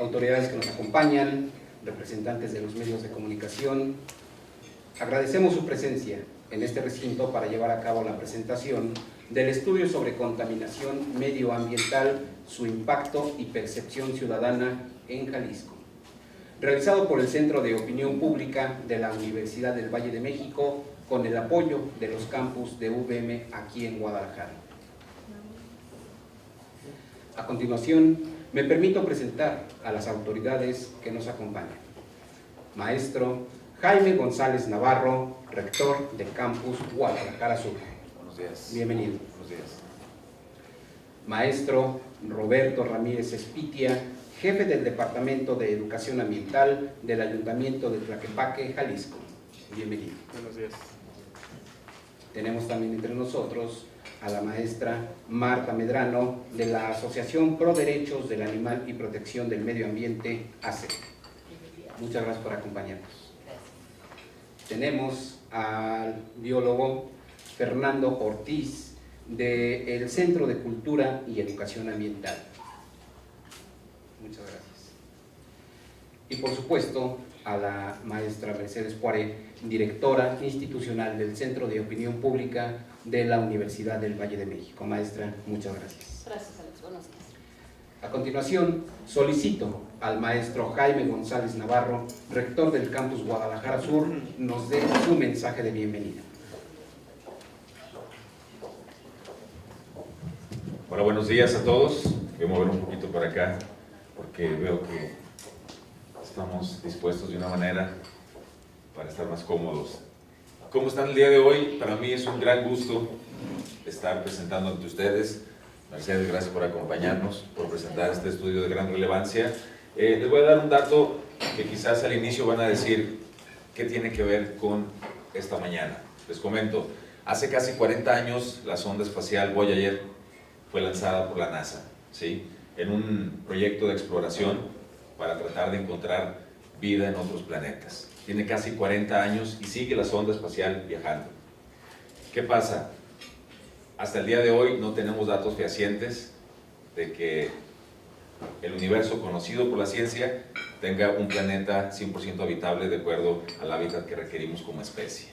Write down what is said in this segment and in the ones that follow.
autoridades que nos acompañan, representantes de los medios de comunicación, agradecemos su presencia en este recinto para llevar a cabo la presentación del estudio sobre contaminación medioambiental, su impacto y percepción ciudadana en Jalisco, realizado por el Centro de Opinión Pública de la Universidad del Valle de México con el apoyo de los campus de UVM aquí en Guadalajara. A continuación, me permito presentar a las autoridades que nos acompañan. Maestro Jaime González Navarro, rector del campus Guadalajara Sur. Buenos días. Bienvenido. Buenos días. Maestro Roberto Ramírez Espitia, jefe del Departamento de Educación Ambiental del Ayuntamiento de Tlaquepaque, Jalisco. Bienvenido. Buenos días. Tenemos también entre nosotros a la maestra Marta Medrano de la Asociación Pro Derechos del Animal y Protección del Medio Ambiente, ACE. Muchas gracias por acompañarnos. Tenemos al biólogo Fernando Ortiz del Centro de Cultura y Educación Ambiental. Muchas gracias. Y por supuesto a la maestra Mercedes Poiré, directora institucional del Centro de Opinión Pública de la Universidad del Valle de México. Maestra, muchas gracias. Gracias, Alex. Buenos días. A continuación, solicito al maestro Jaime González Navarro, rector del campus Guadalajara Sur, nos dé su mensaje de bienvenida. Hola, buenos días a todos. Voy a mover un poquito para acá porque veo que estamos dispuestos de una manera para estar más cómodos. ¿Cómo están el día de hoy? Para mí es un gran gusto estar presentando ante ustedes. Mercedes, gracias por acompañarnos, por presentar este estudio de gran relevancia. Les voy a dar un dato que quizás al inicio van a decir qué tiene que ver con esta mañana. Les comento, hace casi 40 años la sonda espacial Voyager fue lanzada por la NASA, ¿sí? En un proyecto de exploración para tratar de encontrar vida en otros planetas. Tiene casi 40 años y sigue la sonda espacial viajando. ¿Qué pasa? Hasta el día de hoy no tenemos datos fehacientes de que el universo conocido por la ciencia tenga un planeta 100% habitable de acuerdo al hábitat que requerimos como especie.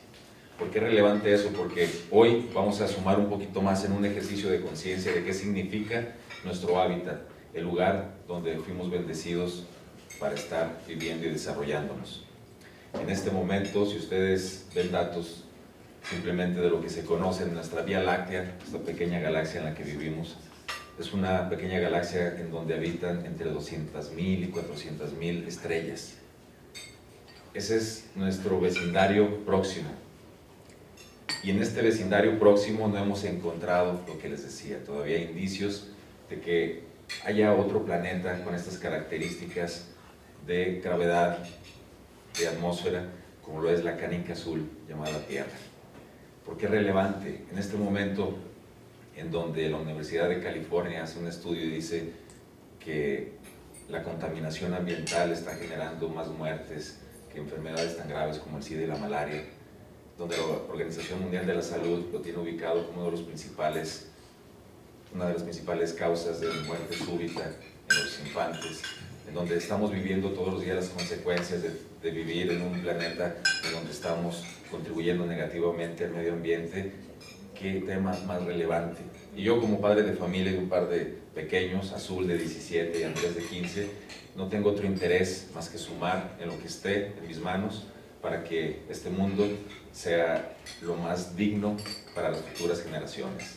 ¿Por qué es relevante eso? Porque hoy vamos a sumar un poquito más en un ejercicio de conciencia de qué significa nuestro hábitat, el lugar donde fuimos bendecidos para estar viviendo y desarrollándonos. En este momento, si ustedes ven datos simplemente de lo que se conoce en nuestra Vía Láctea, esta pequeña galaxia en la que vivimos, es una pequeña galaxia en donde habitan entre 200.000 y 400.000 estrellas. Ese es nuestro vecindario próximo. Y en este vecindario próximo no hemos encontrado lo que les decía, todavía hay indicios de que haya otro planeta con estas características de gravedad, de atmósfera, como lo es la canica azul llamada Tierra. ¿Por qué es relevante? En este momento en donde la Universidad de California hace un estudio y dice que la contaminación ambiental está generando más muertes que enfermedades tan graves como el SIDA y la malaria, donde la Organización Mundial de la Salud lo tiene ubicado como una de las principales causas de muerte súbita en los infantes, en donde estamos viviendo todos los días las consecuencias de vivir en un planeta en donde estamos contribuyendo negativamente al medio ambiente. ¿Qué tema más relevante? Y yo, como padre de familia de un par de pequeños, Azul de 17 y Andrés de 15, no tengo otro interés más que sumar en lo que esté en mis manos para que este mundo sea lo más digno para las futuras generaciones.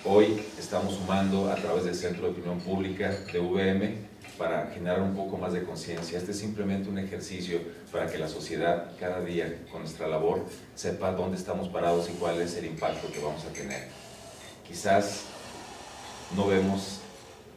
Hoy estamos sumando a través del Centro de Opinión Pública de UVM para generar un poco más de conciencia. Este es simplemente un ejercicio para que la sociedad cada día con nuestra labor sepa dónde estamos parados y cuál es el impacto que vamos a tener. Quizás no vemos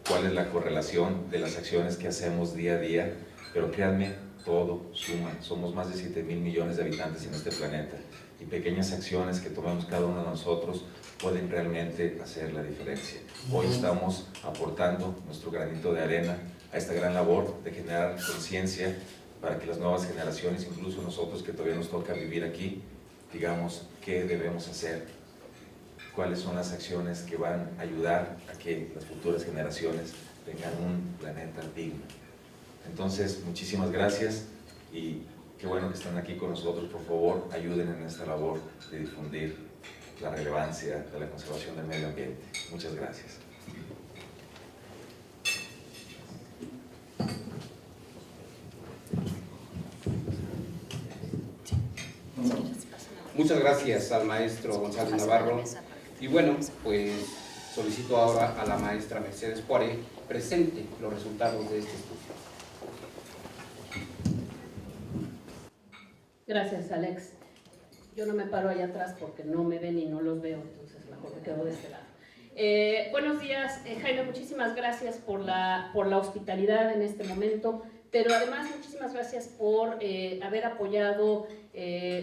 cuál es la correlación de las acciones que hacemos día a día, pero créanme, todo suma. Somos más de 7.000 millones de habitantes en este planeta y pequeñas acciones que tomemos cada uno de nosotros pueden realmente hacer la diferencia. Hoy estamos aportando nuestro granito de arena a esta gran labor de generar conciencia para que las nuevas generaciones, incluso nosotros que todavía nos toca vivir aquí, digamos qué debemos hacer cuáles son las acciones que van a ayudar a que las futuras generaciones tengan un planeta digno. Entonces, muchísimas gracias y qué bueno que están aquí con nosotros. Por favor, ayuden en esta labor de difundir la relevancia de la conservación del medio ambiente. Muchas gracias. Muchas gracias al maestro González Navarro. Y bueno, pues solicito ahora a la maestra Mercedes Poiré presente los resultados de este estudio. Gracias, Alex. Yo no me paro allá atrás porque no me ven y no los veo, entonces mejor me quedo de este lado. Buenos días, Jaime, muchísimas gracias por la hospitalidad en este momento, pero además muchísimas gracias por haber apoyado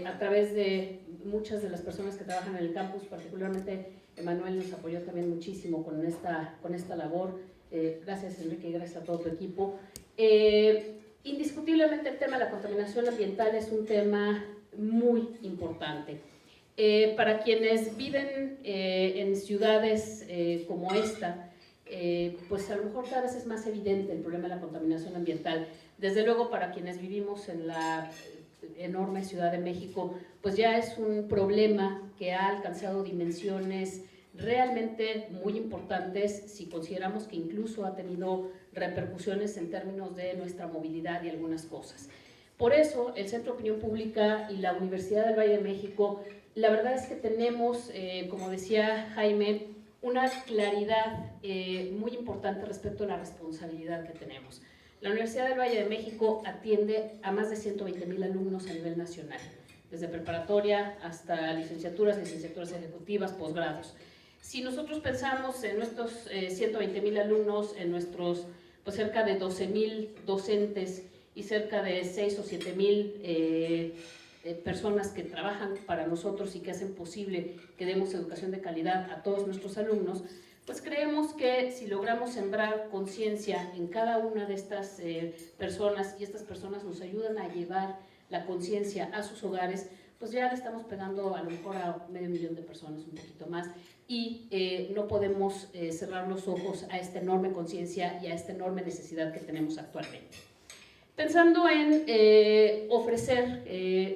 a través de muchas de las personas que trabajan en el campus, particularmente Emanuel nos apoyó también muchísimo con esta labor. Gracias, Enrique, y gracias a todo tu equipo. Indiscutiblemente el tema de la contaminación ambiental es un tema muy importante. Para quienes viven en ciudades como esta, pues a lo mejor cada vez es más evidente el problema de la contaminación ambiental. Desde luego para quienes vivimos en la enorme Ciudad de México, pues ya es un problema que ha alcanzado dimensiones realmente muy importantes si consideramos que incluso ha tenido repercusiones en términos de nuestra movilidad y algunas cosas. Por eso, el Centro de Opinión Pública y la Universidad del Valle de México, la verdad es que tenemos, como decía Jaime, una claridad muy importante respecto a la responsabilidad que tenemos. La Universidad del Valle de México atiende a más de 120,000 alumnos a nivel nacional, desde preparatoria hasta licenciaturas ejecutivas, posgrados. Si nosotros pensamos en nuestros 120,000 alumnos, en nuestros pues, cerca de 12,000 docentes y cerca de 6 o 7,000 personas que trabajan para nosotros y que hacen posible que demos educación de calidad a todos nuestros alumnos, pues creemos que si logramos sembrar conciencia en cada una de estas personas y estas personas nos ayudan a llevar la conciencia a sus hogares, pues ya le estamos pegando a lo mejor a 500,000 de personas, un poquito más, y no podemos cerrar los ojos a esta enorme conciencia y a esta enorme necesidad que tenemos actualmente. Pensando en ofrecer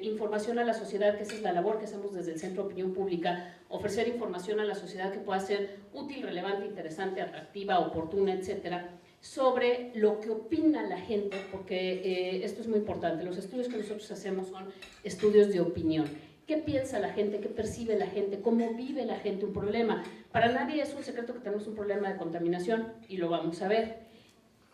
información a la sociedad, que esa es la labor que hacemos desde el Centro de Opinión Pública, ofrecer información a la sociedad que pueda ser útil, relevante, interesante, atractiva, oportuna, etcétera, sobre lo que opina la gente, porque esto es muy importante. Los estudios que nosotros hacemos son estudios de opinión. ¿Qué piensa la gente? ¿Qué percibe la gente? ¿Cómo vive la gente un problema? Para nadie es un secreto que tenemos un problema de contaminación y lo vamos a ver.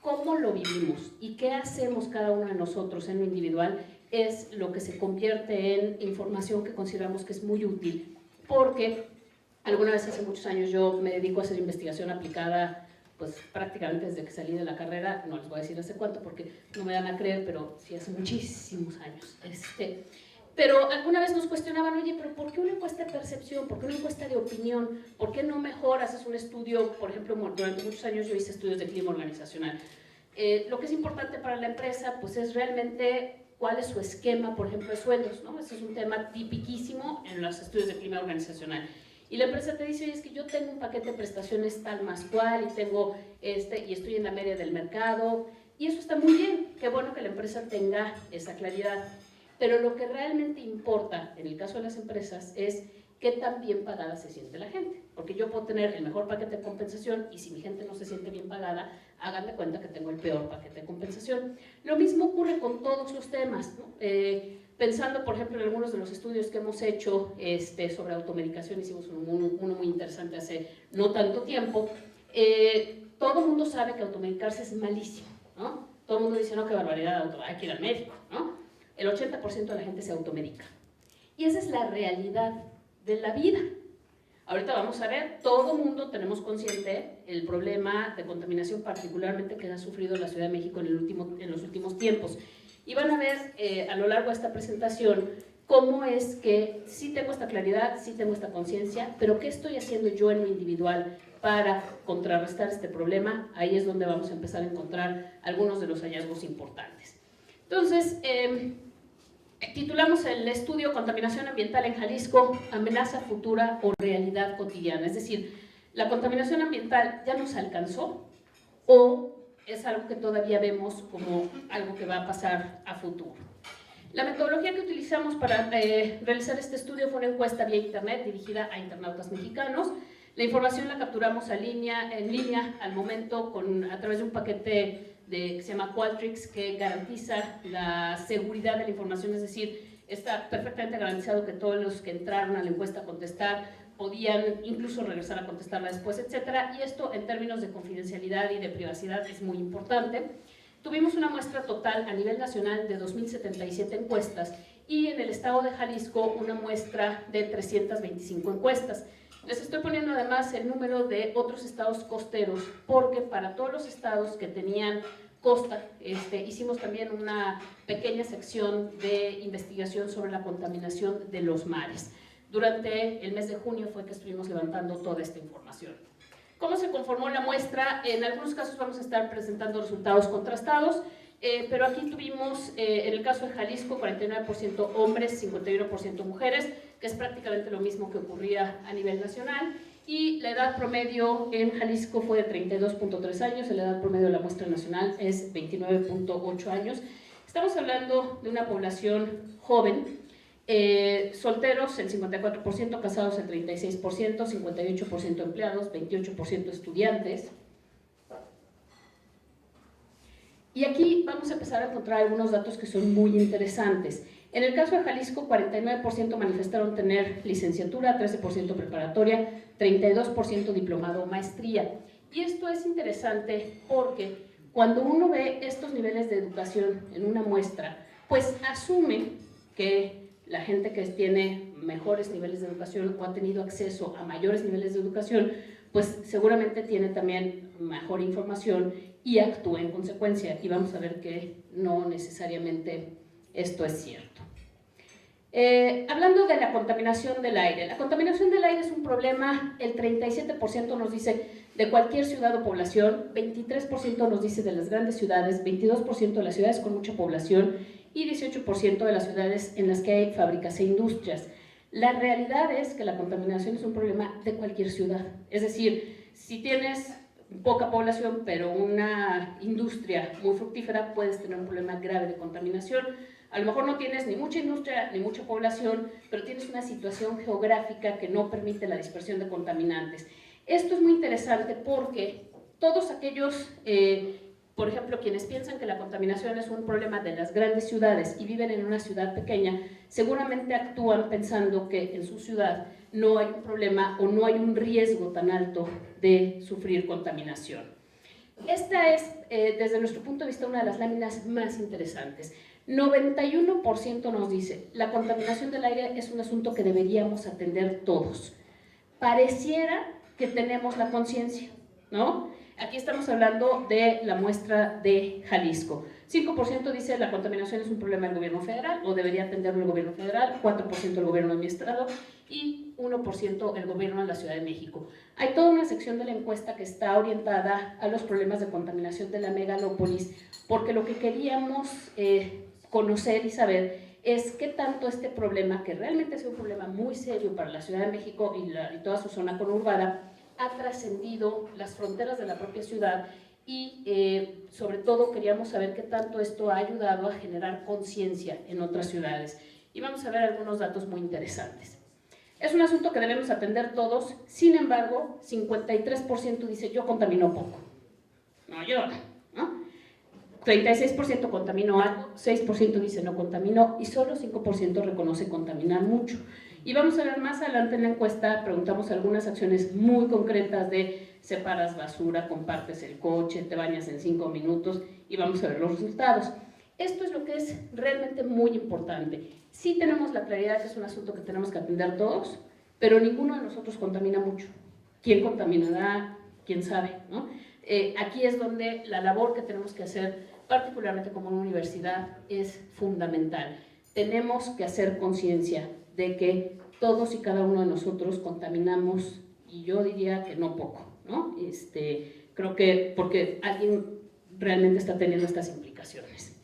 Cómo lo vivimos y qué hacemos cada uno de nosotros en lo individual es lo que se convierte en información que consideramos que es muy útil, porque alguna vez hace muchos años yo me dedico a hacer investigación aplicada, pues prácticamente desde que salí de la carrera, no les voy a decir hace cuánto porque no me dan a creer, pero sí hace muchísimos años. Pero alguna vez nos cuestionaban, oye, pero ¿por qué una encuesta de percepción? ¿Por qué una encuesta de opinión? ¿Por qué no mejor haces un estudio? Por ejemplo, durante muchos años yo hice estudios de clima organizacional. Lo que es importante para la empresa pues es realmente cuál es su esquema, por ejemplo, de sueldos, ¿no? Ese es un tema tipiquísimo en los estudios de clima organizacional. Y la empresa te dice, oye, es que yo tengo un paquete de prestaciones tal más cual y tengo y estoy en la media del mercado. Y eso está muy bien, qué bueno que la empresa tenga esa claridad. Pero lo que realmente importa en el caso de las empresas es qué tan bien pagada se siente la gente. Porque yo puedo tener el mejor paquete de compensación y si mi gente no se siente bien pagada, hagan de cuenta que tengo el peor paquete de compensación. Lo mismo ocurre con todos los temas, ¿no? Pensando, por ejemplo, en algunos de los estudios que hemos hecho sobre automedicación, hicimos uno muy interesante hace no tanto tiempo. Todo el mundo sabe que automedicarse es malísimo, ¿no? Todo el mundo dice, no, qué barbaridad, hay que ir al médico, ¿no? El 80% de la gente se automedica. Y esa es la realidad de la vida. Ahorita vamos a ver, todo el mundo tenemos consciente el problema de contaminación particularmente que ha sufrido la Ciudad de México en los últimos tiempos. Y van a ver a lo largo de esta presentación cómo es que sí tengo esta claridad, sí tengo esta conciencia, pero ¿qué estoy haciendo yo en lo individual para contrarrestar este problema? Ahí es donde vamos a empezar a encontrar algunos de los hallazgos importantes. Entonces, Titulamos el estudio Contaminación ambiental en Jalisco, amenaza futura o realidad cotidiana. Es decir, ¿la contaminación ambiental ya nos alcanzó o es algo que todavía vemos como algo que va a pasar a futuro? La metodología que utilizamos para realizar este estudio fue una encuesta vía internet dirigida a internautas mexicanos. La información la capturamos en línea al momento a través de un paquete que se llama Qualtrics, que garantiza la seguridad de la información, es decir, está perfectamente garantizado que todos los que entraron a la encuesta a contestar podían incluso regresar a contestarla después, etcétera, y esto en términos de confidencialidad y de privacidad es muy importante. Tuvimos una muestra total a nivel nacional de 2.077 encuestas y en el estado de Jalisco una muestra de 325 encuestas. Les estoy poniendo además el número de otros estados costeros porque para todos los estados que tenían costa hicimos también una pequeña sección de investigación sobre la contaminación de los mares. Durante el mes de junio fue que estuvimos levantando toda esta información. ¿Cómo se conformó la muestra? En algunos casos vamos a estar presentando resultados contrastados, pero aquí tuvimos, en el caso de Jalisco, 49% hombres, 51% mujeres, que es prácticamente lo mismo que ocurría a nivel nacional, y la edad promedio en Jalisco fue de 32.3 años, la edad promedio de la muestra nacional es 29.8 años. Estamos hablando de una población joven, solteros el 54%, casados el 36%, 58% empleados, 28% estudiantes. Y aquí vamos a empezar a encontrar algunos datos que son muy interesantes. En el caso de Jalisco, 49% manifestaron tener licenciatura, 13% preparatoria, 32% diplomado o maestría. Y esto es interesante porque cuando uno ve estos niveles de educación en una muestra, pues asume que la gente que tiene mejores niveles de educación o ha tenido acceso a mayores niveles de educación, pues seguramente tiene también mejor información y actúa en consecuencia. Y vamos a ver que no necesariamente esto es cierto. Hablando de la contaminación del aire. La contaminación del aire es un problema, el 37% nos dice de cualquier ciudad o población, 23% nos dice de las grandes ciudades, 22% de las ciudades con mucha población y 18% de las ciudades en las que hay fábricas e industrias. La realidad es que la contaminación es un problema de cualquier ciudad. Es decir, si tienes poca población pero una industria muy fructífera, puedes tener un problema grave de contaminación. A lo mejor no tienes ni mucha industria ni mucha población, pero tienes una situación geográfica que no permite la dispersión de contaminantes. Esto es muy interesante porque todos aquellos, por ejemplo, quienes piensan que la contaminación es un problema de las grandes ciudades y viven en una ciudad pequeña, seguramente actúan pensando que en su ciudad no hay un problema o no hay un riesgo tan alto de sufrir contaminación. Esta es, desde nuestro punto de vista, una de las láminas más interesantes. 91% nos dice, la contaminación del aire es un asunto que deberíamos atender todos. Pareciera que tenemos la conciencia, ¿no? Aquí estamos hablando de la muestra de Jalisco. 5% dice la contaminación es un problema del gobierno federal o debería atenderlo el gobierno federal, 4% el gobierno de mi estado y 1% el gobierno de la Ciudad de México. Hay toda una sección de la encuesta que está orientada a los problemas de contaminación de la megalópolis, porque lo que queríamos conocer y saber es qué tanto este problema, que realmente es un problema muy serio para la Ciudad de México y toda su zona conurbada, ha trascendido las fronteras de la propia ciudad y sobre todo queríamos saber qué tanto esto ha ayudado a generar conciencia en otras ciudades. Y vamos a ver algunos datos muy interesantes. Es un asunto que debemos atender todos, sin embargo, 53% dice yo contamino poco. No, yo no. 36% contaminó algo, 6% dice no contaminó y solo 5% reconoce contaminar mucho. Y vamos a ver más adelante en la encuesta, preguntamos algunas acciones muy concretas de separas basura, compartes el coche, te bañas en 5 minutos y vamos a ver los resultados. Esto es lo que es realmente muy importante. Sí tenemos la claridad que es un asunto que tenemos que atender todos, pero ninguno de nosotros contamina mucho. ¿Quién contaminará? ¿Quién sabe? ¿No? Aquí es donde la labor que tenemos que hacer, particularmente como una universidad, es fundamental. Tenemos que hacer conciencia de que todos y cada uno de nosotros contaminamos, y yo diría que no poco, ¿no? Creo que porque alguien realmente está teniendo estas implicaciones.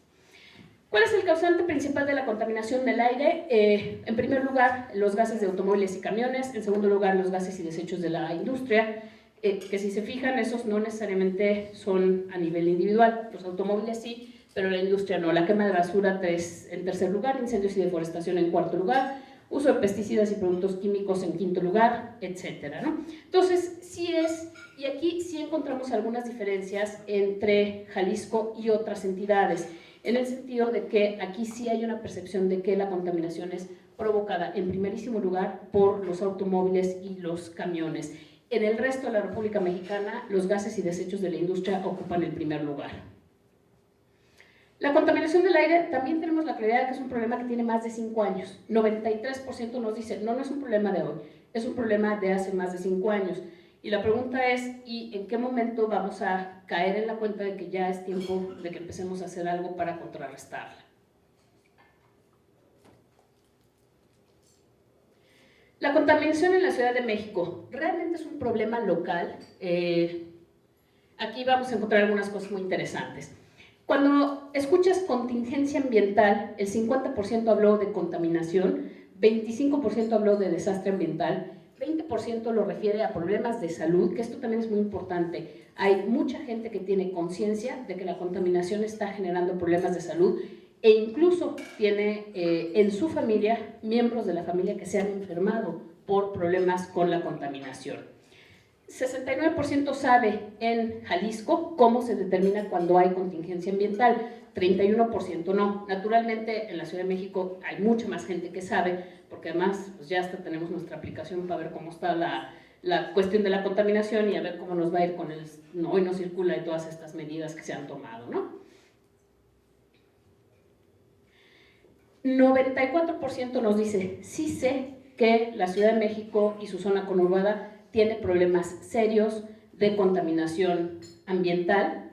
¿Cuál es el causante principal de la contaminación del aire? En primer lugar, los gases de automóviles y camiones. En segundo lugar, los gases y desechos de la industria, que si se fijan, esos no necesariamente son a nivel individual. Los automóviles sí, pero la industria no. La quema de basura en tercer lugar, incendios y deforestación en cuarto lugar, uso de pesticidas y productos químicos en quinto lugar, etcétera, ¿no? Entonces, y aquí sí encontramos algunas diferencias entre Jalisco y otras entidades, en el sentido de que aquí sí hay una percepción de que la contaminación es provocada en primerísimo lugar por los automóviles y los camiones. En el resto de la República Mexicana, los gases y desechos de la industria ocupan el primer lugar. La contaminación del aire, también tenemos la claridad de que es un problema que tiene más de 5 años. 93% nos dice, no es un problema de hoy, es un problema de hace más de 5 años. Y la pregunta es, ¿y en qué momento vamos a caer en la cuenta de que ya es tiempo de que empecemos a hacer algo para contrarrestarla? La contaminación en la Ciudad de México realmente es un problema local. Aquí vamos a encontrar algunas cosas muy interesantes. Cuando escuchas contingencia ambiental, el 50% habló de contaminación, 25% habló de desastre ambiental, 20% lo refiere a problemas de salud, que esto también es muy importante. Hay mucha gente que tiene conciencia de que la contaminación está generando problemas de salud e incluso tiene en su familia miembros de la familia que se han enfermado por problemas con la contaminación. 69% sabe en Jalisco cómo se determina cuando hay contingencia ambiental, 31% no. Naturalmente, en la Ciudad de México hay mucha más gente que sabe, porque además pues ya hasta tenemos nuestra aplicación para ver cómo está la cuestión de la contaminación y a ver cómo nos va a ir con el hoy no circula y todas estas medidas que se han tomado, ¿no? 94% nos dice, sí sé que la Ciudad de México y su zona conurbada tiene problemas serios de contaminación ambiental.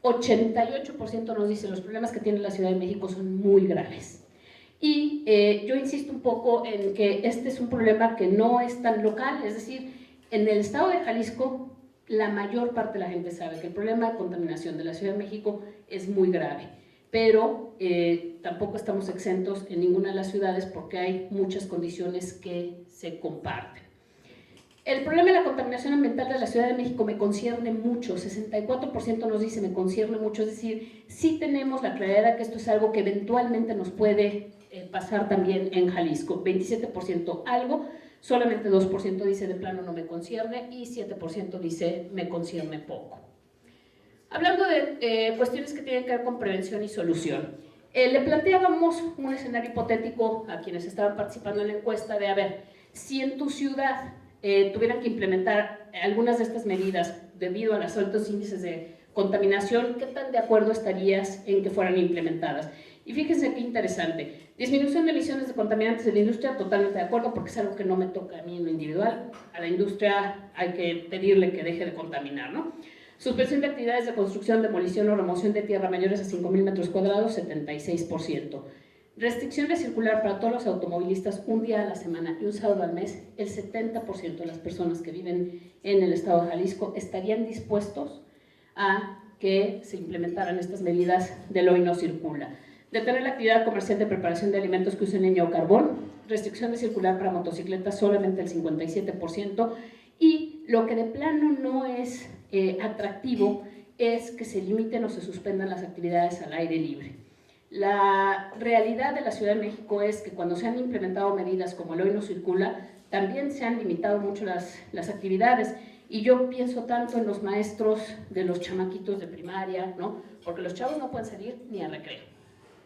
88% nos dice los problemas que tiene la Ciudad de México son muy graves. Y yo insisto un poco en que este es un problema que no es tan local, es decir, en el estado de Jalisco la mayor parte de la gente sabe que el problema de contaminación de la Ciudad de México es muy grave, pero tampoco estamos exentos en ninguna de las ciudades porque hay muchas condiciones que se comparten. El problema de la contaminación ambiental de la Ciudad de México me concierne mucho, 64% nos dice me concierne mucho, es decir, sí tenemos la claridad de que esto es algo que eventualmente nos puede pasar también en Jalisco, 27% algo, solamente 2% dice de plano no me concierne y 7% dice me concierne poco. Hablando de cuestiones que tienen que ver con prevención y solución, le planteábamos un escenario hipotético a quienes estaban participando en la encuesta de, a ver, si en tu ciudad tuvieran que implementar algunas de estas medidas debido a los altos índices de contaminación, ¿qué tan de acuerdo estarías en que fueran implementadas? Y fíjense qué interesante, disminución de emisiones de contaminantes de la industria, totalmente de acuerdo, porque es algo que no me toca a mí en lo individual, a la industria hay que pedirle que deje de contaminar, ¿no? Suspensión de actividades de construcción, demolición o remoción de tierra mayores a 5,000 metros cuadrados, 76%. Restricción de circular para todos los automovilistas un día a la semana y un sábado al mes, el 70% de las personas que viven en el estado de Jalisco estarían dispuestos a que se implementaran estas medidas del hoy no circula. Detener la actividad comercial de preparación de alimentos que usen leña o carbón, restricción de circular para motocicletas solamente el 57%, y lo que de plano no es atractivo es que se limiten o se suspendan las actividades al aire libre. La realidad de la Ciudad de México es que cuando se han implementado medidas como el hoy no circula, también se han limitado mucho las actividades, y yo pienso tanto en los maestros de los chamaquitos de primaria, ¿no? Porque los chavos no pueden salir ni al recreo,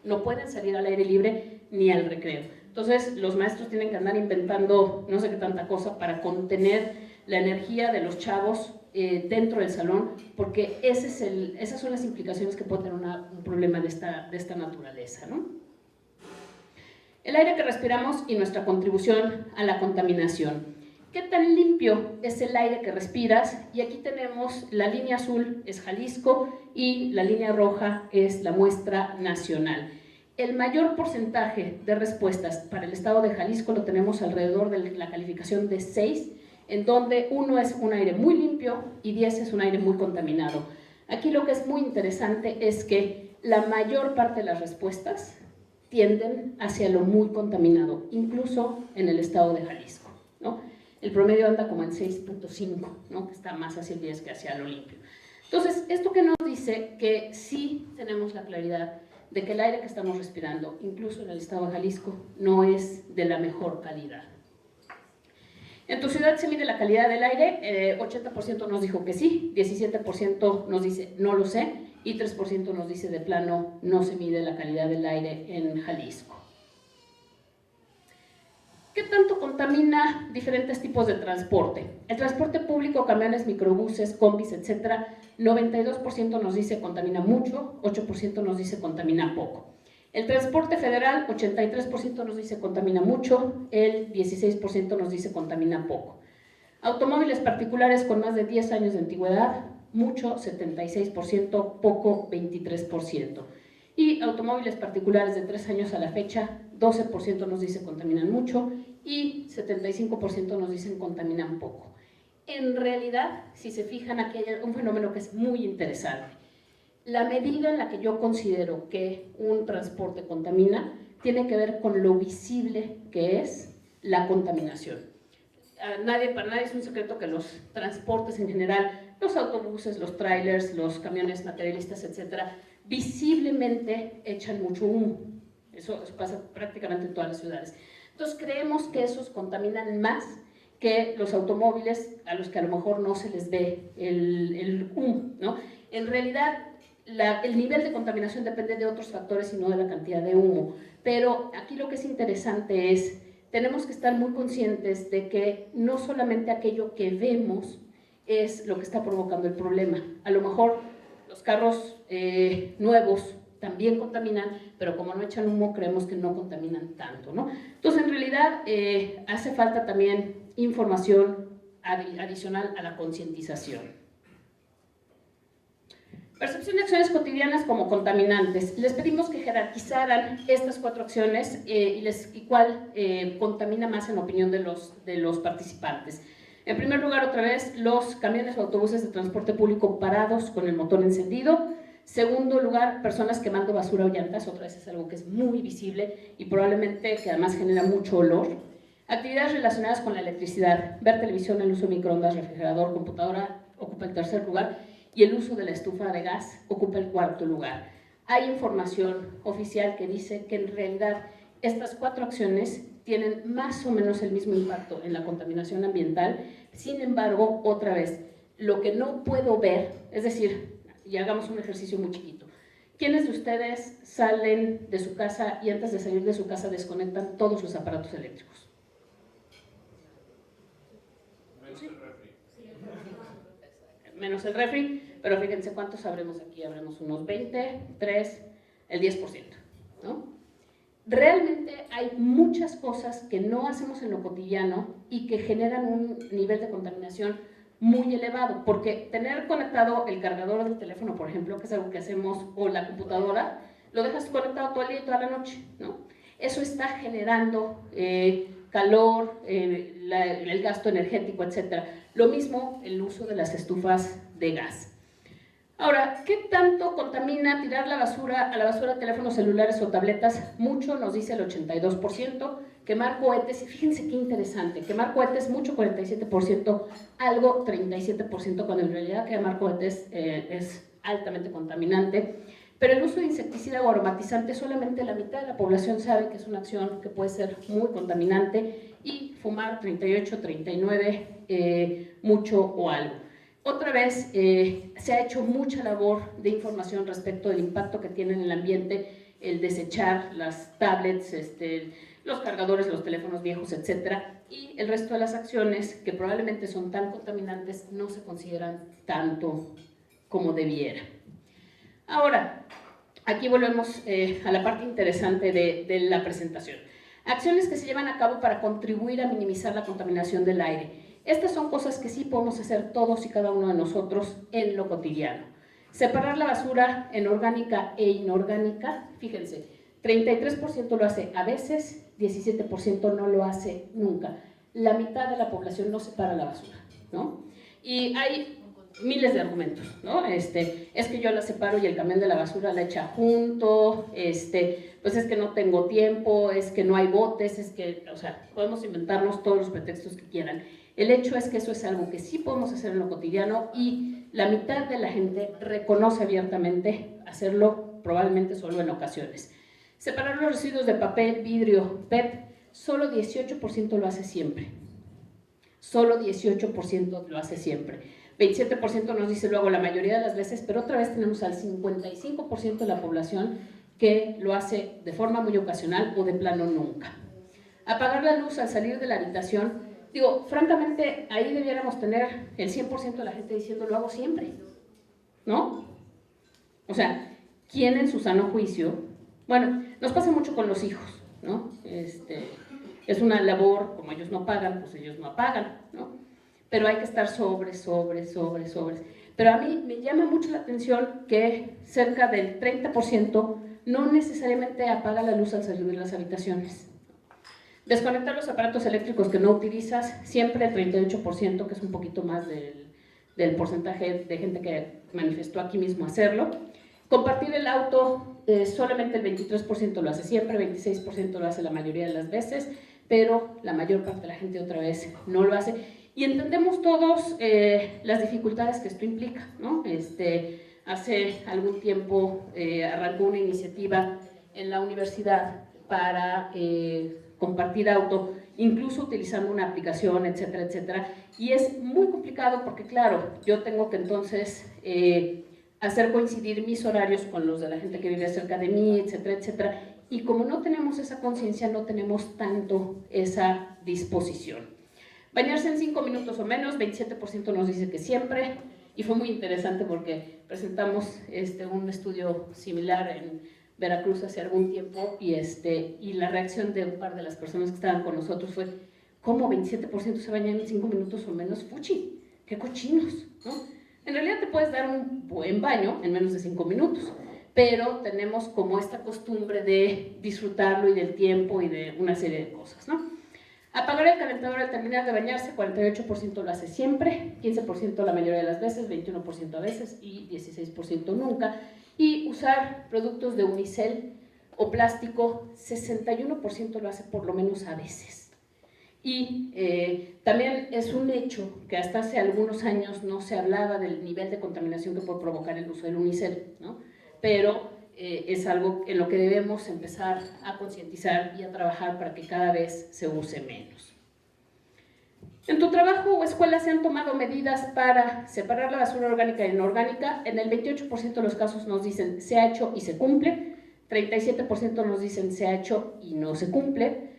no pueden salir al aire libre ni al recreo. Entonces los maestros tienen que andar inventando no sé qué tanta cosa para contener la energía de los chavos dentro del salón, porque esas son las implicaciones que puede tener un problema de esta naturaleza, ¿no? El aire que respiramos y nuestra contribución a la contaminación. ¿Qué tan limpio es el aire que respiras? Y aquí tenemos la línea azul es Jalisco y la línea roja es la muestra nacional. El mayor porcentaje de respuestas para el estado de Jalisco lo tenemos alrededor de la calificación de 6, en donde 1 es un aire muy limpio y 10 es un aire muy contaminado. Aquí lo que es muy interesante es que la mayor parte de las respuestas tienden hacia lo muy contaminado, incluso en el estado de Jalisco, ¿no? El promedio anda como en 6.5, ¿no? Que está más hacia el 10 que hacia lo limpio. Entonces, ¿esto qué nos dice? Que sí tenemos la claridad de que el aire que estamos respirando, incluso en el estado de Jalisco, no es de la mejor calidad. En tu ciudad se mide la calidad del aire, 80% nos dijo que sí, 17% nos dice no lo sé y 3% nos dice de plano no se mide la calidad del aire en Jalisco. ¿Qué tanto contamina diferentes tipos de transporte? El transporte público, camiones, microbuses, combis, etc., 92% nos dice contamina mucho, 8% nos dice contamina poco. El transporte federal, 83% nos dice contamina mucho, el 16% nos dice contamina poco. Automóviles particulares con más de 10 años de antigüedad, mucho, 76%, poco, 23%. Y automóviles particulares de 3 años a la fecha, 12% nos dice contaminan mucho y 75% nos dicen contaminan poco. En realidad, si se fijan, aquí hay un fenómeno que es muy interesante. La medida en la que yo considero que un transporte contamina tiene que ver con lo visible que es la contaminación. Para nadie es un secreto que los transportes en general, los autobuses, los trailers, los camiones materialistas, etcétera, visiblemente echan mucho humo. Eso pasa prácticamente en todas las ciudades. Entonces creemos que esos contaminan más que los automóviles a los que a lo mejor no se les ve el humo, ¿no? En realidad, el nivel de contaminación depende de otros factores y no de la cantidad de humo. Pero aquí lo que es interesante es, tenemos que estar muy conscientes de que no solamente aquello que vemos es lo que está provocando el problema. A lo mejor los carros nuevos también contaminan, pero como no echan humo, creemos que no contaminan tanto, ¿no? Entonces, en realidad, hace falta también información adicional a la concientización. Percepción de acciones cotidianas como contaminantes. Les pedimos que jerarquizaran estas 4 acciones y cuál contamina más en opinión de los participantes. En primer lugar, otra vez, los camiones o autobuses de transporte público parados con el motor encendido. Segundo lugar, personas quemando basura o llantas, otra vez es algo que es muy visible y probablemente que además genera mucho olor. Actividades relacionadas con la electricidad, ver televisión, el uso de microondas, refrigerador, computadora, ocupa el tercer lugar. Y el uso de la estufa de gas ocupa el 4º lugar. Hay información oficial que dice que en realidad estas 4 acciones tienen más o menos el mismo impacto en la contaminación ambiental. Sin embargo, otra vez, lo que no puedo ver, es decir, y hagamos un ejercicio muy chiquito. ¿Quiénes de ustedes salen de su casa y antes de salir de su casa desconectan todos los aparatos eléctricos? Menos el refri, pero fíjense cuántos habremos aquí, habremos unos 20, 3, el 10%, ¿no? Realmente hay muchas cosas que no hacemos en lo cotidiano y que generan un nivel de contaminación muy elevado, porque tener conectado el cargador del teléfono, por ejemplo, que es algo que hacemos, o la computadora, lo dejas conectado todo el día y toda la noche, ¿no? Eso está generando calor, el gasto energético, etc. Lo mismo el uso de las estufas de gas. Ahora, ¿qué tanto contamina tirar a la basura teléfonos celulares o tabletas? Mucho, nos dice el 82%. Quemar cohetes, y fíjense qué interesante, quemar cohetes mucho, 47%, algo 37%, cuando en realidad quemar cohetes es altamente contaminante. Pero el uso de insecticida o aromatizante, solamente la mitad de la población sabe que es una acción que puede ser muy contaminante, y fumar 38, 39, mucho o algo. Otra vez, se ha hecho mucha labor de información respecto del impacto que tiene en el ambiente el desechar las tablets, los cargadores, los teléfonos viejos, etc. Y el resto de las acciones, que probablemente son tan contaminantes, no se consideran tanto como debiera. Ahora, aquí volvemos a la parte interesante de la presentación. Acciones que se llevan a cabo para contribuir a minimizar la contaminación del aire. Estas son cosas que sí podemos hacer todos y cada uno de nosotros en lo cotidiano. Separar la basura en orgánica e inorgánica. Fíjense, 33% lo hace a veces, 17% no lo hace nunca. La mitad de la población no separa la basura, ¿no? Y hay miles de argumentos, ¿no? Es que yo la separo y el camión de la basura la echa junto, pues es que no tengo tiempo, es que no hay botes, es que, o sea, podemos inventarnos todos los pretextos que quieran. El hecho es que eso es algo que sí podemos hacer en lo cotidiano y la mitad de la gente reconoce abiertamente hacerlo probablemente solo en ocasiones. Separar los residuos de papel, vidrio, PET, solo 18% lo hace siempre. Solo 18% lo hace siempre. 27% nos dice luego la mayoría de las veces, pero otra vez tenemos al 55% de la población que lo hace de forma muy ocasional o de plano nunca. Apagar la luz al salir de la habitación, digo, francamente, ahí debiéramos tener el 100% de la gente diciendo lo hago siempre, ¿no? O sea, ¿quién en su sano juicio? Bueno, nos pasa mucho con los hijos, ¿no? Es una labor, como ellos no pagan, pues ellos no apagan, ¿no? Pero hay que estar sobre. Pero a mí me llama mucho la atención que cerca del 30% no necesariamente apaga la luz al salir de las habitaciones. Desconectar los aparatos eléctricos que no utilizas, siempre el 38%, que es un poquito más del porcentaje de gente que manifestó aquí mismo hacerlo. Compartir el auto, solamente el 23% lo hace siempre, 26% lo hace la mayoría de las veces, pero la mayor parte de la gente otra vez no lo hace. Y entendemos todos las dificultades que esto implica, ¿no? Hace algún tiempo arrancó una iniciativa en la universidad para compartir auto, incluso utilizando una aplicación, etcétera, etcétera. Y es muy complicado porque, claro, yo tengo que entonces hacer coincidir mis horarios con los de la gente que vive cerca de mí, etcétera, etcétera. Y como no tenemos esa conciencia, no tenemos tanto esa disposición. Bañarse en 5 minutos o menos, 27% nos dice que siempre, y fue muy interesante porque presentamos un estudio similar en Veracruz hace algún tiempo, y la reacción de un par de las personas que estaban con nosotros fue, ¿cómo 27% se bañan en 5 minutos o menos? ¡Fuchi! ¡Qué cochinos! ¿No? En realidad te puedes dar un buen baño en menos de 5 minutos, pero tenemos como esta costumbre de disfrutarlo y del tiempo y de una serie de cosas, ¿no? Apagar el calentador al terminar de bañarse, 48% lo hace siempre, 15% la mayoría de las veces, 21% a veces y 16% nunca. Y usar productos de unicel o plástico, 61% lo hace por lo menos a veces. Y también es un hecho que hasta hace algunos años no se hablaba del nivel de contaminación que puede provocar el uso del unicel, ¿no? Pero es algo en lo que debemos empezar a concientizar y a trabajar para que cada vez se use menos. En tu trabajo o escuela se han tomado medidas para separar la basura orgánica e inorgánica. En el 28% de los casos nos dicen se ha hecho y se cumple, 37% nos dicen se ha hecho y no se cumple,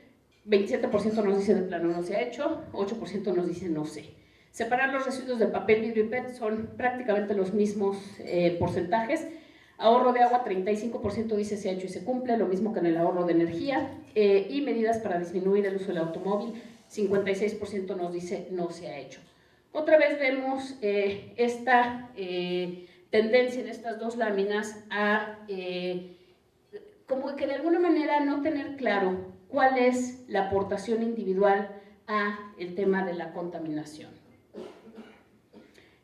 27% nos dice de plano no se ha hecho, 8% nos dice no sé. Separar los residuos de papel, vidrio y PET son prácticamente los mismos porcentajes. Ahorro de agua, 35% dice se ha hecho y se cumple, lo mismo que en el ahorro de energía. Y medidas para disminuir el uso del automóvil, 56% nos dice no se ha hecho. Otra vez vemos esta tendencia en estas dos láminas a como que de alguna manera no tener claro cuál es la aportación individual a el tema de la contaminación.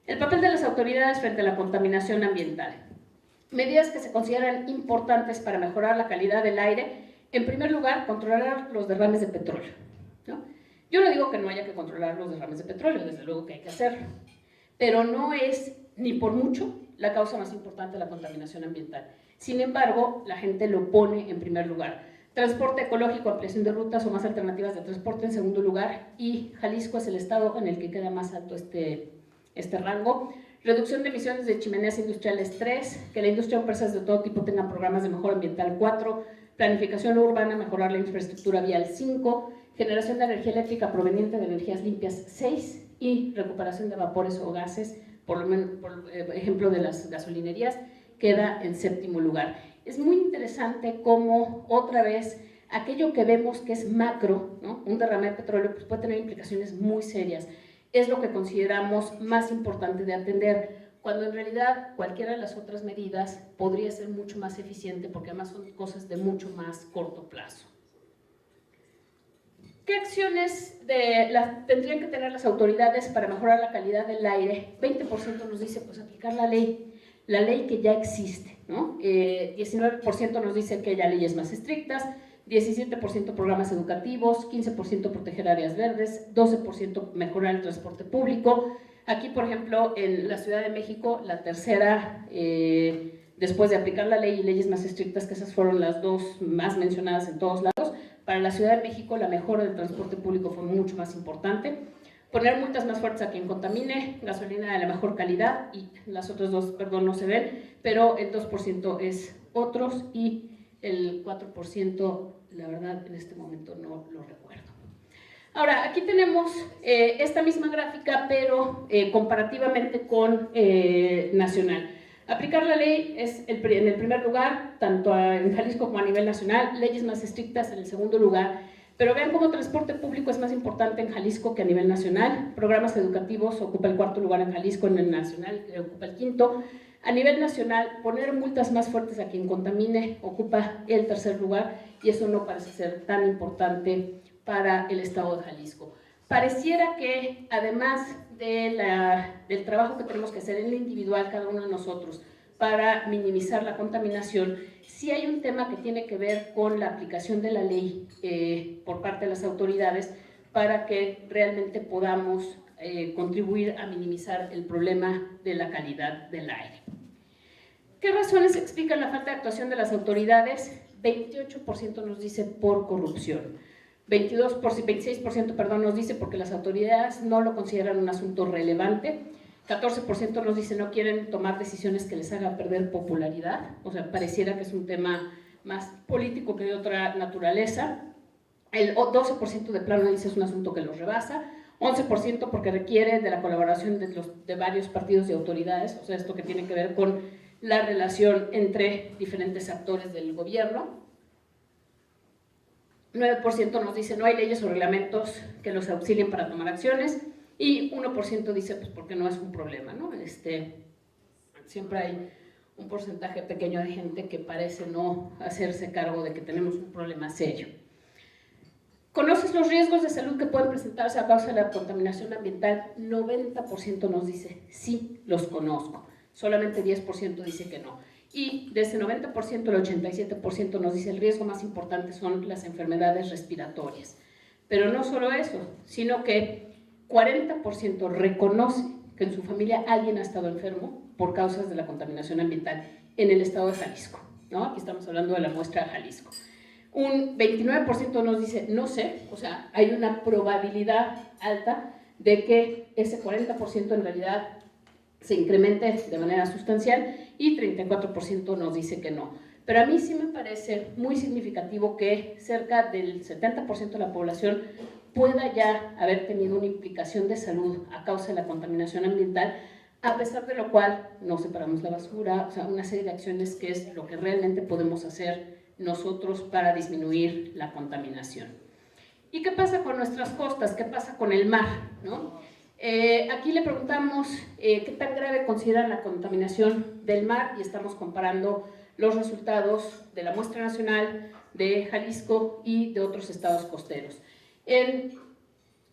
El papel de las autoridades frente a la contaminación ambiental. Medidas que se consideran importantes para mejorar la calidad del aire. En primer lugar, controlar los derrames de petróleo, ¿no? Yo no digo que no haya que controlar los derrames de petróleo, desde luego que hay que hacerlo, pero no es ni por mucho la causa más importante de la contaminación ambiental. Sin embargo, la gente lo pone en primer lugar. Transporte ecológico, ampliación de rutas o más alternativas de transporte en segundo lugar, y Jalisco es el estado en el que queda más alto este rango. Reducción de emisiones de chimeneas industriales 3, que la industria o empresas de todo tipo tengan programas de mejora ambiental 4, planificación urbana, mejorar la infraestructura vial 5, generación de energía eléctrica proveniente de energías limpias 6 y recuperación de vapores o gases, por ejemplo de las gasolinerías, queda en séptimo lugar. Es muy interesante cómo otra vez aquello que vemos que es macro, ¿no? Un derrame de petróleo, pues puede tener implicaciones muy serias. Es lo que consideramos más importante de atender, cuando en realidad cualquiera de las otras medidas podría ser mucho más eficiente porque además son cosas de mucho más corto plazo. ¿Qué acciones tendrían que tener las autoridades para mejorar la calidad del aire? 20% nos dice, pues, aplicar la ley que ya existe, ¿no? 19% nos dice que haya leyes más estrictas, 17% programas educativos, 15% proteger áreas verdes, 12% mejorar el transporte público. Aquí, por ejemplo, en la Ciudad de México, la tercera, después de aplicar la ley y leyes más estrictas, que esas fueron las dos más mencionadas en todos lados, para la Ciudad de México la mejora del transporte público fue mucho más importante. Poner multas más fuertes a quien contamine, gasolina de la mejor calidad, y las otras dos, perdón, no se ven, pero el 2% es otros y el 4%, la verdad, en este momento no lo recuerdo. Ahora, aquí tenemos esta misma gráfica, pero comparativamente con nacional. Aplicar la ley es en el primer lugar, tanto en Jalisco como a nivel nacional, leyes más estrictas en el segundo lugar, pero vean cómo transporte público es más importante en Jalisco que a nivel nacional. Programas educativos ocupa el cuarto lugar en Jalisco, en el nacional ocupa el quinto. A nivel nacional, poner multas más fuertes a quien contamine ocupa el tercer lugar, y eso no parece ser tan importante para el estado de Jalisco. Pareciera que, además del trabajo que tenemos que hacer en lo individual cada uno de nosotros para minimizar la contaminación, sí hay un tema que tiene que ver con la aplicación de la ley por parte de las autoridades para que realmente podamos contribuir a minimizar el problema de la calidad del aire. ¿Qué razones explican la falta de actuación de las autoridades? 28% nos dice por corrupción. 26% nos dice porque las autoridades no lo consideran un asunto relevante. 14% nos dice no quieren tomar decisiones que les hagan perder popularidad, o sea, pareciera que es un tema más político que de otra naturaleza. El 12% de plano dice es un asunto que los rebasa. 11% porque requiere de la colaboración de varios partidos y autoridades, o sea, esto que tiene que ver con la relación entre diferentes actores del gobierno. 9% nos dice no hay leyes o reglamentos que los auxilien para tomar acciones, y 1% dice pues porque no es un problema, ¿no? Siempre hay un porcentaje pequeño de gente que parece no hacerse cargo de que tenemos un problema serio. ¿Conoces los riesgos de salud que pueden presentarse a causa de la contaminación ambiental? 90% nos dice sí, los conozco, solamente 10% dice que no. Y de ese 90%, el 87% nos dice el riesgo más importante son las enfermedades respiratorias. Pero no solo eso, sino que 40% reconoce que en su familia alguien ha estado enfermo por causas de la contaminación ambiental en el estado de Jalisco, ¿no? Aquí estamos hablando de la muestra de Jalisco. Un 29% nos dice no sé, o sea, hay una probabilidad alta de que ese 40% en realidad se incremente de manera sustancial, y 34% nos dice que no. Pero a mí sí me parece muy significativo que cerca del 70% de la población pueda ya haber tenido una implicación de salud a causa de la contaminación ambiental, a pesar de lo cual no separamos la basura, o sea, una serie de acciones que es lo que realmente podemos hacer nosotros para disminuir la contaminación. ¿Y qué pasa con nuestras costas? ¿Qué pasa con el mar, ¿no? Aquí le preguntamos qué tan grave consideran la contaminación del mar, y estamos comparando los resultados de la muestra nacional de Jalisco y de otros estados costeros. En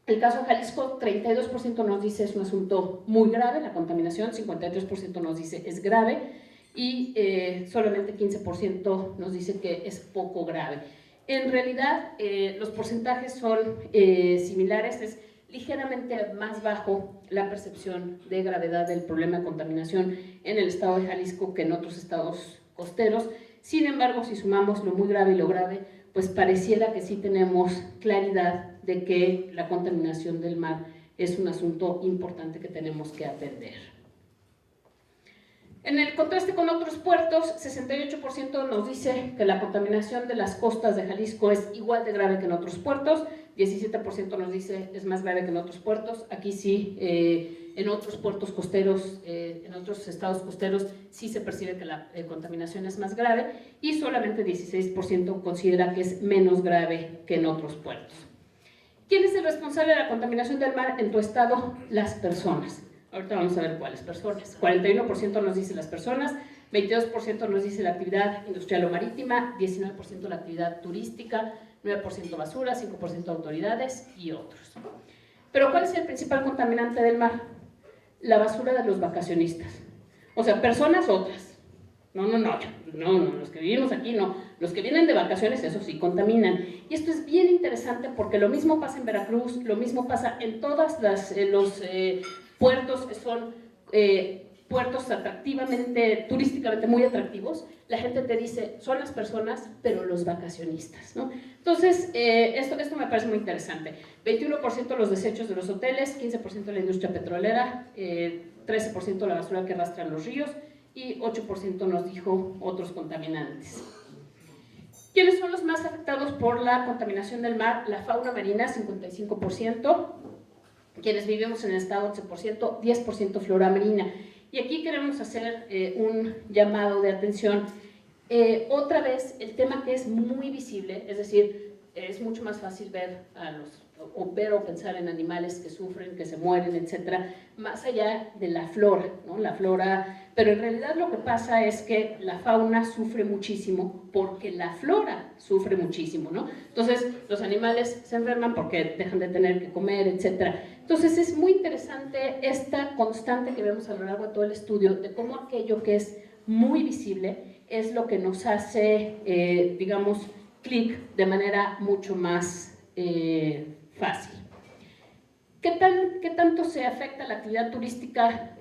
el caso de Jalisco, 32% nos dice es un asunto muy grave la contaminación, 53% nos dice es grave, y solamente 15% nos dice que es poco grave. En realidad, los porcentajes son similares, es ligeramente más bajo la percepción de gravedad del problema de contaminación en el estado de Jalisco que en otros estados costeros. Sin embargo, si sumamos lo muy grave y lo grave, pues pareciera que sí tenemos claridad de que la contaminación del mar es un asunto importante que tenemos que atender. En el contraste con otros puertos, 68% nos dice que la contaminación de las costas de Jalisco es igual de grave que en otros puertos, 17% nos dice es más grave que en otros puertos. Aquí sí, en otros puertos costeros, en otros estados costeros, sí se percibe que la contaminación es más grave, y solamente 16% considera que es menos grave que en otros puertos. ¿Quién es el responsable de la contaminación del mar en tu estado? Las personas. Ahorita vamos a ver cuáles personas. 41% nos dice las personas, 22% nos dice la actividad industrial o marítima, 19% la actividad turística, 9% basura, 5% autoridades y otros. Pero ¿cuál es el principal contaminante del mar? La basura de los vacacionistas. O sea, personas otras. No, los que vivimos aquí no. Los que vienen de vacaciones, eso sí, contaminan. Y esto es bien interesante porque lo mismo pasa en Veracruz, lo mismo pasa en todos los puertos, son puertos turísticamente muy atractivos. La gente te dice, son las personas, pero los vacacionistas, ¿no? Entonces, esto me parece muy interesante. 21% los desechos de los hoteles, 15% la industria petrolera, 13% la basura que arrastran los ríos y 8% nos dijo otros contaminantes. ¿Quiénes son los más afectados por la contaminación del mar? La fauna marina, 55%, quienes vivimos en el estado, 11%, 10% flora marina. Y aquí queremos hacer un llamado de atención. Otra vez, el tema que es muy visible, es decir, es mucho más fácil ver o pensar en animales que sufren, que se mueren, etcétera, más allá de la flora, ¿no? La flora, pero en realidad lo que pasa es que la fauna sufre muchísimo porque la flora sufre muchísimo, ¿no? Entonces, los animales se enferman porque dejan de tener que comer, etcétera. Entonces, es muy interesante esta constante que vemos a lo largo de todo el estudio de cómo aquello que es muy visible es lo que nos hace, digamos, clic de manera mucho más fácil. ¿Qué tanto se afecta la actividad turística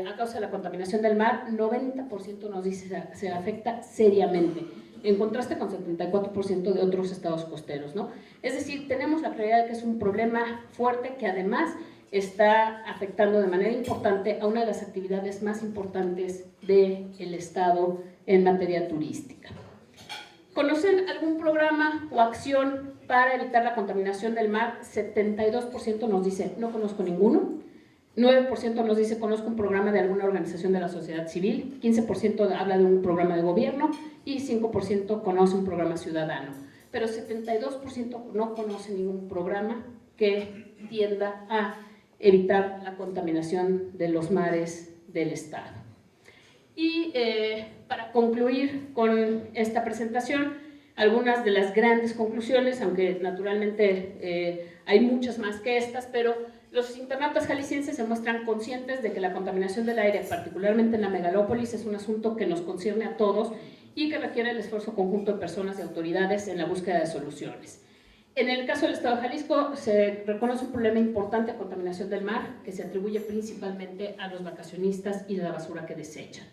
a causa de la contaminación del mar? 90% nos dice que se afecta seriamente, en contraste con 74% de otros estados costeros, ¿no? Es decir, tenemos la claridad de que es un problema fuerte que además está afectando de manera importante a una de las actividades más importantes del estado en materia turística. ¿Conocen algún programa o acción para evitar la contaminación del mar? 72% nos dice, no conozco ninguno. 9% nos dice, conozco un programa de alguna organización de la sociedad civil. 15% habla de un programa de gobierno y 5% conoce un programa ciudadano. Pero 72% no conoce ningún programa que tienda a evitar la contaminación de los mares del estado. Y para concluir con esta presentación, algunas de las grandes conclusiones, aunque naturalmente hay muchas más que estas, pero los internautas jaliscienses se muestran conscientes de que la contaminación del aire, particularmente en la megalópolis, es un asunto que nos concierne a todos y que requiere el esfuerzo conjunto de personas y autoridades en la búsqueda de soluciones. En el caso del estado de Jalisco se reconoce un problema importante de contaminación del mar que se atribuye principalmente a los vacacionistas y la basura que desechan.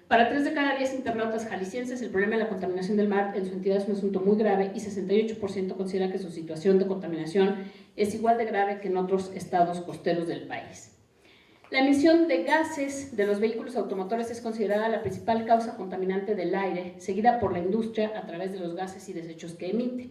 Para 3 de cada 10 internautas jaliscienses, el problema de la contaminación del mar en su entidad es un asunto muy grave y 68% considera que su situación de contaminación es igual de grave que en otros estados costeros del país. La emisión de gases de los vehículos automotores es considerada la principal causa contaminante del aire, seguida por la industria a través de los gases y desechos que emite.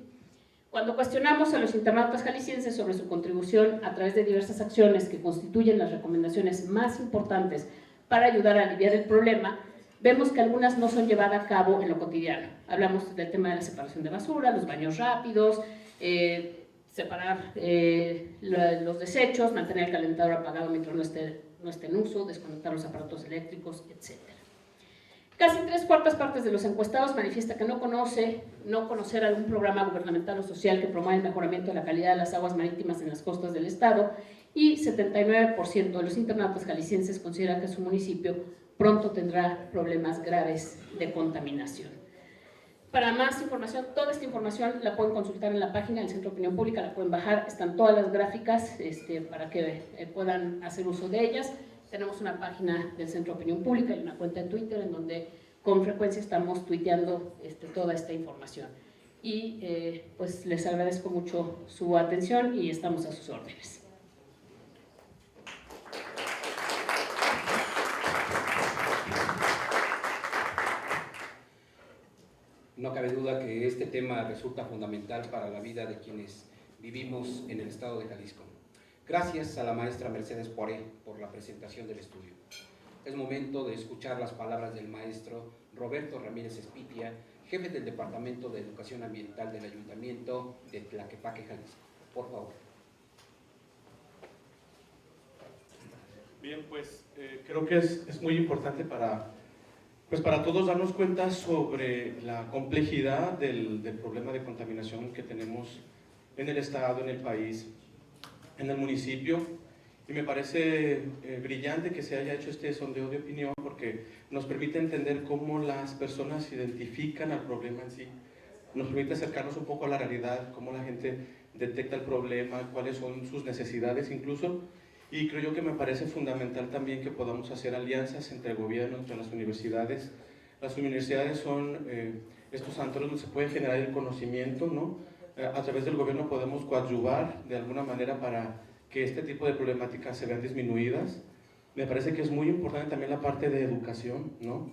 Cuando cuestionamos a los internautas jaliscienses sobre su contribución a través de diversas acciones que constituyen las recomendaciones más importantes para ayudar a aliviar el problema, vemos que algunas no son llevadas a cabo en lo cotidiano. Hablamos del tema de la separación de basura, los baños rápidos, separar los desechos, mantener el calentador apagado mientras no esté en uso, desconectar los aparatos eléctricos, etc. Casi 3/4 partes de los encuestados manifiesta que no conocer algún programa gubernamental o social que promueva el mejoramiento de la calidad de las aguas marítimas en las costas del estado y 79% de los internautas jaliscienses considera que su municipio pronto tendrá problemas graves de contaminación. Para más información, toda esta información la pueden consultar en la página del Centro de Opinión Pública, la pueden bajar, están todas las gráficas para que puedan hacer uso de ellas. Tenemos una página del Centro de Opinión Pública y una cuenta de Twitter en donde con frecuencia estamos tuiteando toda esta información. Y pues les agradezco mucho su atención y estamos a sus órdenes. No cabe duda que este tema resulta fundamental para la vida de quienes vivimos en el estado de Jalisco. Gracias a la maestra Mercedes Poiré por la presentación del estudio. Es momento de escuchar las palabras del maestro Roberto Ramírez Espitia, jefe del Departamento de Educación Ambiental del Ayuntamiento de Tlaquepaque, Jalisco. Por favor. Bien, pues creo que es muy importante para pues para todos darnos cuenta sobre la complejidad del problema de contaminación que tenemos en el estado, en el país, en el municipio. Y me parece brillante que se haya hecho este sondeo de opinión porque nos permite entender cómo las personas identifican al problema en sí. Nos permite acercarnos un poco a la realidad, cómo la gente detecta el problema, cuáles son sus necesidades incluso. Y creo yo que me parece fundamental también que podamos hacer alianzas entre el gobierno, entre las universidades. Las universidades son estos antros donde se puede generar el conocimiento, ¿no? A través del gobierno podemos coadyuvar de alguna manera para que este tipo de problemáticas se vean disminuidas. Me parece que es muy importante también la parte de educación, ¿no?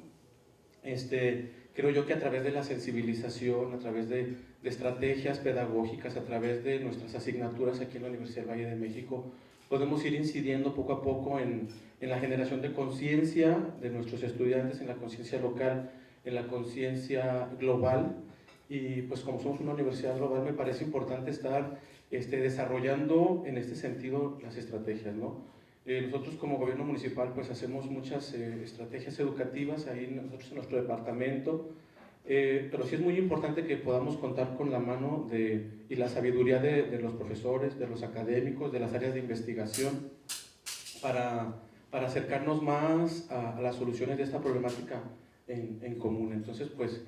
Creo yo que a través de la sensibilización, a través de estrategias pedagógicas, a través de nuestras asignaturas aquí en la Universidad del Valle de México, podemos ir incidiendo poco a poco en la generación de conciencia de nuestros estudiantes, en la conciencia local, en la conciencia global. Y pues como somos una universidad global, me parece importante estar desarrollando en este sentido las estrategias, ¿no? Nosotros como gobierno municipal pues hacemos muchas estrategias educativas ahí nosotros en nuestro departamento, pero sí es muy importante que podamos contar con la mano y la sabiduría de los profesores, de los académicos, de las áreas de investigación para acercarnos más a las soluciones de esta problemática en común. Entonces pues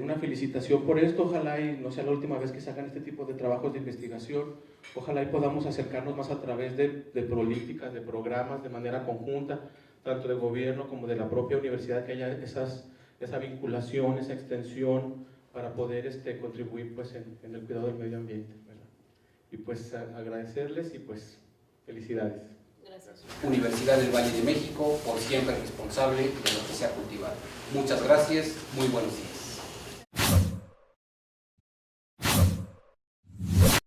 una felicitación por esto, ojalá y no sea la última vez que se hagan este tipo de trabajos de investigación, ojalá y podamos acercarnos más a través de políticas, de programas, de manera conjunta, tanto de gobierno como de la propia universidad, que haya esa vinculación, esa extensión para poder contribuir pues, en el cuidado del medio ambiente, ¿verdad? Y pues agradecerles y pues felicidades. Gracias. Universidad del Valle de México, por siempre responsable de lo que se ha cultivado. Muchas gracias, muy buenos días.